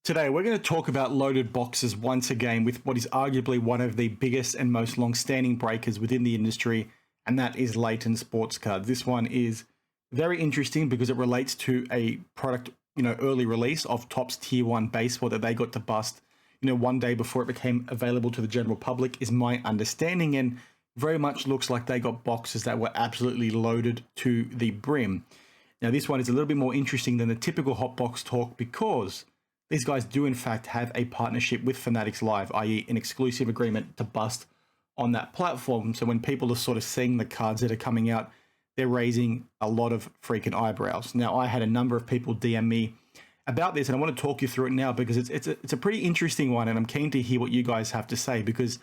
Today, we're going to talk about loaded boxes once again with what is arguably one of the biggest and most long-standing breakers within the industry, and that is Layton Sports Cards. This one is very interesting because it relates to a product, early release of Topps Tier 1 baseball that they got to bust, one day before it became available to the general public, is my understanding, and very much looks like they got boxes that were absolutely loaded to the brim. Now, this one is a little bit more interesting than the typical hot box talk because these guys do, in fact, have a partnership with Fanatics Live, i.e. an exclusive agreement to bust on that platform. So when people are sort of seeing the cards that are coming out, they're raising a lot of freaking eyebrows. Now, I had a number of people DM me about this, and I want to talk you through it now because it's a pretty interesting one, and I'm keen to hear what you guys have to say because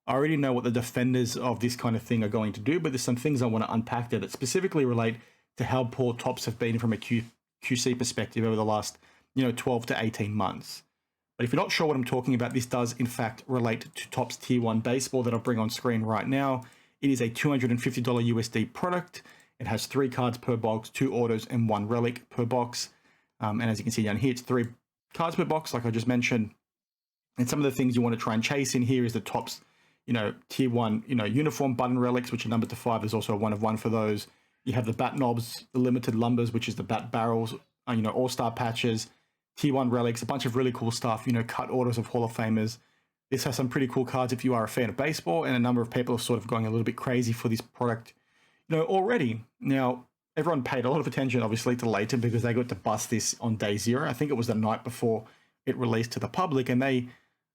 I already know what the defenders of this kind of thing are going to do, but there's some things I want to unpack there that specifically relate to how poor Topps have been from a QC perspective over the last 12 to 18 months. But if you're not sure what I'm talking about, this does in fact relate to Topps Tier 1 baseball that I'll bring on screen right now. It is a $250 USD product. It has 3 cards per box, 2 autos, and 1 relic per box. And as you can see down here, it's 3 cards per box, like I just mentioned. And some of the things you want to try and chase in here is the Topps, Tier 1, uniform button relics, which are numbered to 5. There's also a 1 of 1 for those. You have the bat knobs, the limited lumbers, which is the bat barrels, all-star patches, Tier 1 relics, a bunch of really cool stuff, cut orders of Hall of Famers. This has some pretty cool cards if you are a fan of baseball, and a number of people are sort of going a little bit crazy for this product, already. Now, everyone paid a lot of attention, obviously, to Leighton because they got to bust this on day 0. I think it was the night before it released to the public, and they,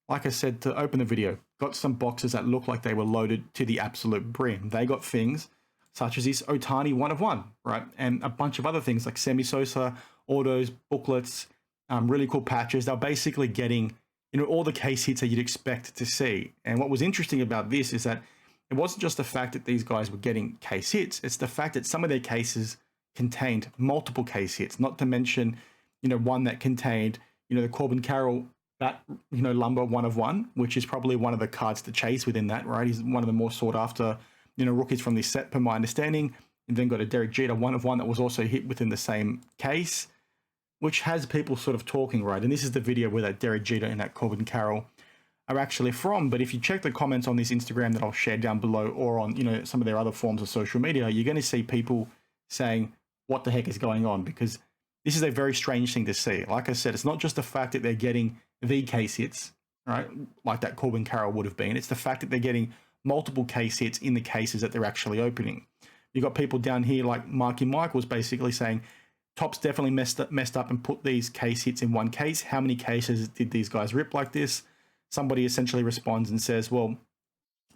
like I said, to open the video, got some boxes that looked like they were loaded to the absolute brim. They got things such as this Ohtani 1 of 1, right? And a bunch of other things like Sammy Sosa, autos, booklets, really cool patches. They're basically getting, all the case hits that you'd expect to see. And what was interesting about this is that it wasn't just the fact that these guys were getting case hits. It's the fact that some of their cases contained multiple case hits, not to mention, one that contained, the Corbin Carroll bat, lumber 1 of 1, which is probably one of the cards to chase within that, right? He's one of the more sought after, rookies from this set, per my understanding. And then got a Derek Jeter 1 of 1 that was also hit within the same case, which has people sort of talking, right? And this is the video where that Derek Jeter and that Corbin Carroll are actually from. But if you check the comments on this Instagram that I'll share down below, or on, some of their other forms of social media, you're going to see people saying, what the heck is going on? Because this is a very strange thing to see. Like I said, it's not just the fact that they're getting the case hits, right? Like that Corbin Carroll would have been. It's the fact that they're getting multiple case hits in the cases that they're actually opening. You got people down here like Marky Michaels basically saying, Topps definitely messed up and put these case hits in one case. How many cases did these guys rip like this? Somebody essentially responds and says, well,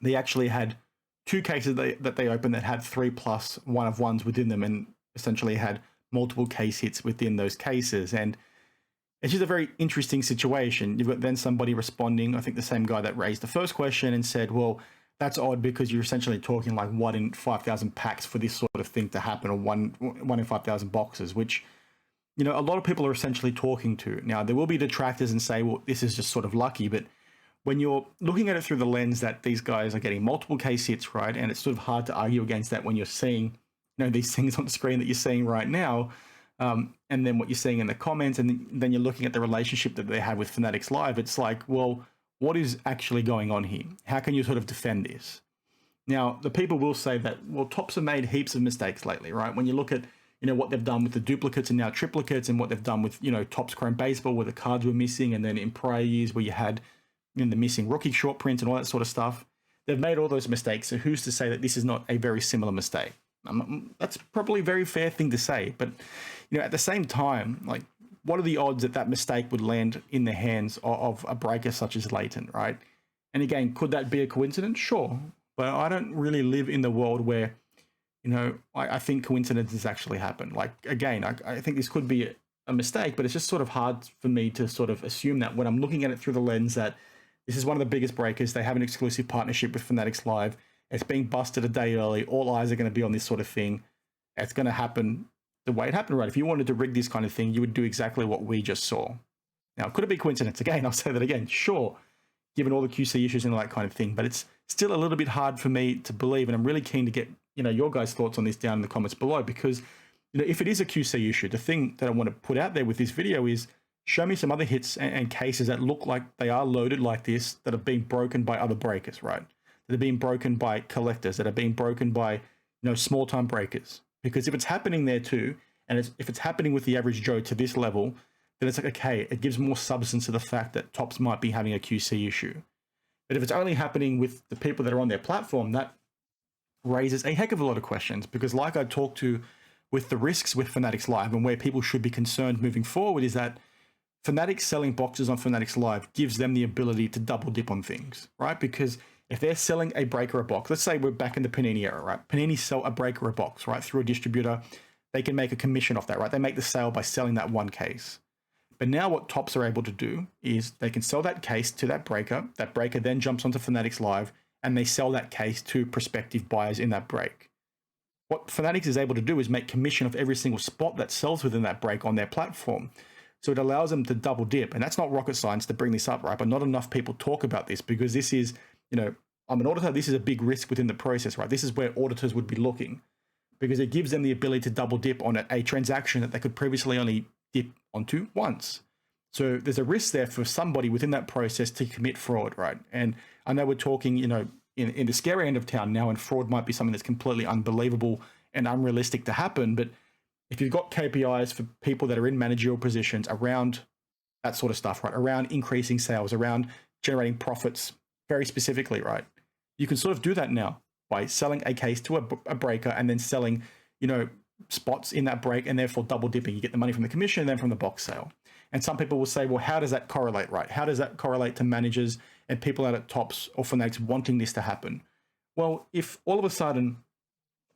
they actually had 2 cases that they opened that had 3+ 1 of 1s within them, and essentially had multiple case hits within those cases. And it's just a very interesting situation. You've got then somebody responding, I think the same guy that raised the first question, and said, well, that's odd because you're essentially talking like 1 in 5,000 packs for this sort of thing to happen, or 1 in 5,000 boxes, which, a lot of people are essentially talking to. Now, there will be detractors and say, well, this is just sort of lucky, but when you're looking at it through the lens that these guys are getting multiple case hits, right, and it's sort of hard to argue against that when you're seeing, these things on the screen that you're seeing right now, and then what you're seeing in the comments, and then you're looking at the relationship that they have with Fanatics Live, it's like, well, what is actually going on here? How can you sort of defend this? Now, the people will say that, well, Topps have made heaps of mistakes lately, right? When you look at, what they've done with the duplicates and now triplicates, and what they've done with, Topps Chrome Baseball, where the cards were missing, and then in prior years where you had the missing rookie short prints and all that sort of stuff, they've made all those mistakes. So who's to say that this is not a very similar mistake? That's probably a very fair thing to say. But, at the same time, like, what are the odds that that mistake would land in the hands of a breaker such as Leighton, right? And again, could that be a coincidence? Sure. But I don't really live in the world where, I think coincidences actually happen. Like, again, I think this could be a mistake, but it's just sort of hard for me to sort of assume that when I'm looking at it through the lens that this is one of the biggest breakers. They have an exclusive partnership with Fanatics Live. It's being busted a day early. All eyes are going to be on this sort of thing. It's going to happen the way it happened, right? If you wanted to rig this kind of thing, you would do exactly what we just saw. Now, could it be coincidence? Again, I'll say that again. Sure, given all the QC issues and all that kind of thing, but it's still a little bit hard for me to believe, and I'm really keen to get, your guys' thoughts on this down in the comments below, because, if it is a QC issue, the thing that I want to put out there with this video is, show me some other hits and cases that look like they are loaded like this, that have been broken by other breakers, right? That are being broken by collectors, that are being broken by, small time breakers. Because if it's happening there too, and if it's happening with the average Joe to this level, then it's like, okay, it gives more substance to the fact that Topps might be having a QC issue. But if it's only happening with the people that are on their platform, that raises a heck of a lot of questions. Because like I talked to with the risks with Fanatics Live and where people should be concerned moving forward is that Fanatics selling boxes on Fanatics Live gives them the ability to double dip on things, right? Because if they're selling a breaker a box, let's say we're back in the Panini era, right? Panini sell a breaker a box, right? Through a distributor, they can make a commission off that, right? They make the sale by selling that one case. But now what Topps are able to do is they can sell that case to that breaker. That breaker then jumps onto Fanatics Live and they sell that case to prospective buyers in that break. What Fanatics is able to do is make commission of every single spot that sells within that break on their platform. So it allows them to double dip. And that's not rocket science to bring this up, right? But not enough people talk about this because this is, I'm an auditor. This is a big risk within the process, right? This is where auditors would be looking because it gives them the ability to double dip on a transaction that they could previously only dip onto once. So there's a risk there for somebody within that process to commit fraud, right? And I know we're talking, in the scary end of town now, and fraud might be something that's completely unbelievable and unrealistic to happen. But if you've got KPIs for people that are in managerial positions around that sort of stuff, right? Around increasing sales, around generating profits very specifically, right? You can sort of do that now by selling a case to a breaker and then selling, spots in that break and therefore double dipping. You get the money from the commission and then from the box sale. And some people will say, well, how does that correlate, right? How does that correlate to managers and people out at Topps or Fanatics wanting this to happen? Well, if all of a sudden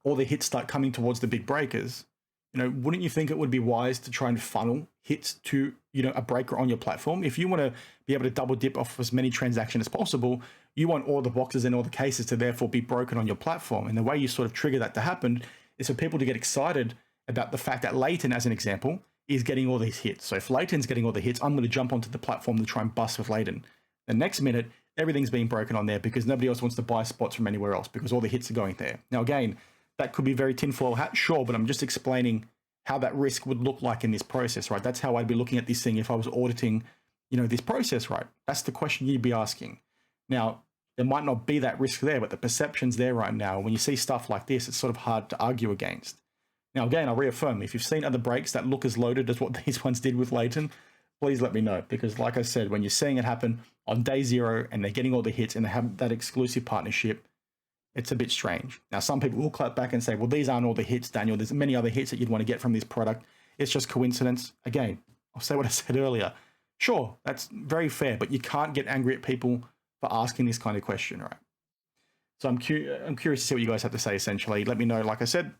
all the hits start coming towards the big breakers, wouldn't you think it would be wise to try and funnel hits to, a breaker on your platform? If you want to be able to double dip off as many transactions as possible, you want all the boxes and all the cases to therefore be broken on your platform. And the way you sort of trigger that to happen is for people to get excited about the fact that Leighton, as an example, is getting all these hits. So if Leighton's getting all the hits, I'm going to jump onto the platform to try and bust with Leighton. The next minute, everything's being broken on there because nobody else wants to buy spots from anywhere else because all the hits are going there. Now, again, that could be very tinfoil hat, sure, but I'm just explaining how that risk would look like in this process, right? That's how I'd be looking at this thing if I was auditing, this process, right? That's the question you'd be asking. Now, there might not be that risk there, but the perception's there right now. When you see stuff like this, it's sort of hard to argue against. Now, again, I'll reaffirm, if you've seen other breaks that look as loaded as what these ones did with Leighton, please let me know. Because like I said, when you're seeing it happen on day zero and they're getting all the hits and they have that exclusive partnership, it's a bit strange. Now, some people will clap back and say, well, these aren't all the hits, Daniel. There's many other hits that you'd want to get from this product. It's just coincidence. Again, I'll say what I said earlier. Sure, that's very fair, but you can't get angry at people for asking this kind of question, right? So I'm curious to see what you guys have to say, essentially. Let me know. Like I said,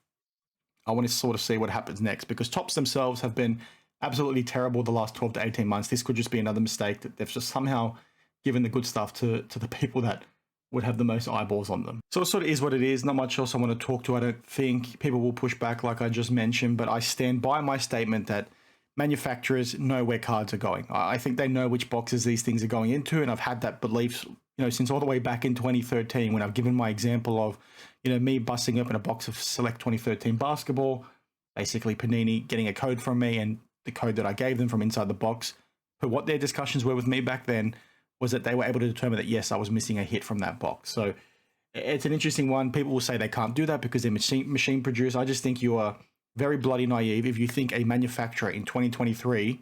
I want to sort of see what happens next because Topps themselves have been absolutely terrible the last 12 to 18 months. This could just be another mistake that they've just somehow given the good stuff to the people that would have the most eyeballs on them. So it sort of is what it is. Not much else I want to talk to. I don't think people will push back like I just mentioned, but I stand by my statement that manufacturers know where cards are going. I think they know which boxes these things are going into, and I've had that belief, since all the way back in 2013 when I've given my example of, me busting open a box of select 2013 basketball, basically Panini getting a code from me and the code that I gave them from inside the box. But what their discussions were with me back then was that they were able to determine that, yes, I was missing a hit from that box. So it's an interesting one. People will say they can't do that because they're machine produced. I just think you are very bloody naive if you think a manufacturer in 2023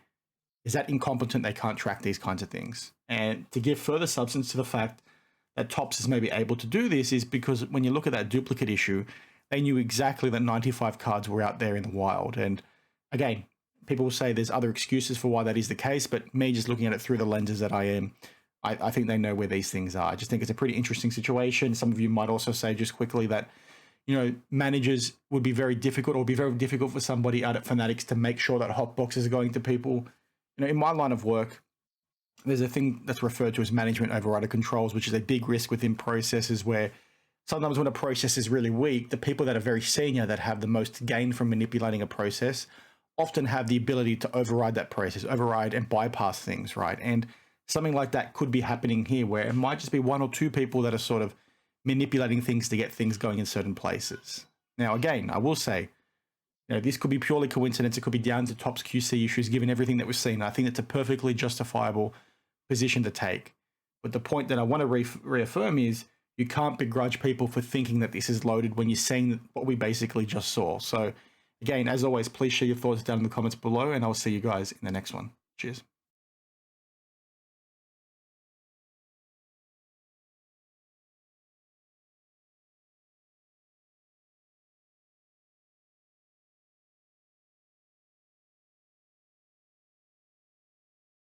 is that incompetent they can't track these kinds of things. And to give further substance to the fact that Topps is maybe able to do this is because when you look at that duplicate issue, they knew exactly that 95 cards were out there in the wild. And again, people will say there's other excuses for why that is the case, but me just looking at it through the lenses that I am, I think they know where these things are. I just think it's a pretty interesting situation. Some of you might also say just quickly that, managers would be very difficult, or be very difficult for somebody out at Fanatics to make sure that hot boxes are going to people. In my line of work, there's a thing that's referred to as management overrider controls, which is a big risk within processes where sometimes when a process is really weak, the people that are very senior that have the most gain from manipulating a process often have the ability to override that process, override and bypass things, right? And something like that could be happening here where it might just be one or two people that are sort of manipulating things to get things going in certain places. Now, again, I will say You know, this could be purely coincidence. It could be down to Topps QC issues, given everything that we've seen. I think it's a perfectly justifiable position to take. But the point that I want to reaffirm is you can't begrudge people for thinking that this is loaded when you're seeing what we basically just saw. So again, as always, please share your thoughts down in the comments below, and I'll see you guys in the next one. Cheers.